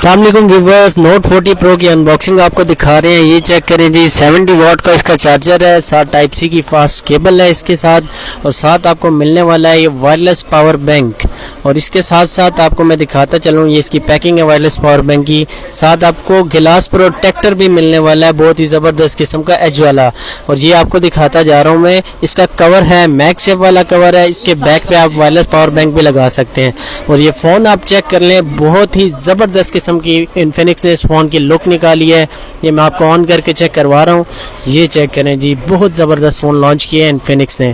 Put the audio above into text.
अस्सलाम वालेकुम viewers, note 40 pro की अनबॉक्सिंग आपको दिखा रहे हैं। ये चेक करें जी, 70 वाट का इसका चार्जर है, साथ टाइप सी की फास्ट केबल है इसके साथ, और साथ आपको मिलने वाला है ये वायरलेस पावर बैंक। और इसके साथ साथ आपको मैं दिखाता चलूँ, ये इसकी पैकिंग है वायरलेस पावर बैंक की। साथ आपको गिलास प्रोटेक्टर भी मिलने वाला है, बहुत ही ज़बरदस्त किस्म का एज वाला। और ये आपको दिखाता जा रहा हूँ मैं, इसका कवर है मैग सेफ वाला कवर है। इसके बैक पे आप वायरलेस पावर बैंक भी लगा सकते हैं। और ये फ़ोन आप चेक कर लें, बहुत ही ज़बरदस्त किस्म की इन्फिनिक्स ने इस फ़ोन की लुक निकाली है। ये मैं आपको ऑन करके चेक करवा रहा हूँ। ये चेक करें जी, बहुत ज़बरदस्त फ़ोन लॉन्च किया है इन्फिनिक्स ने।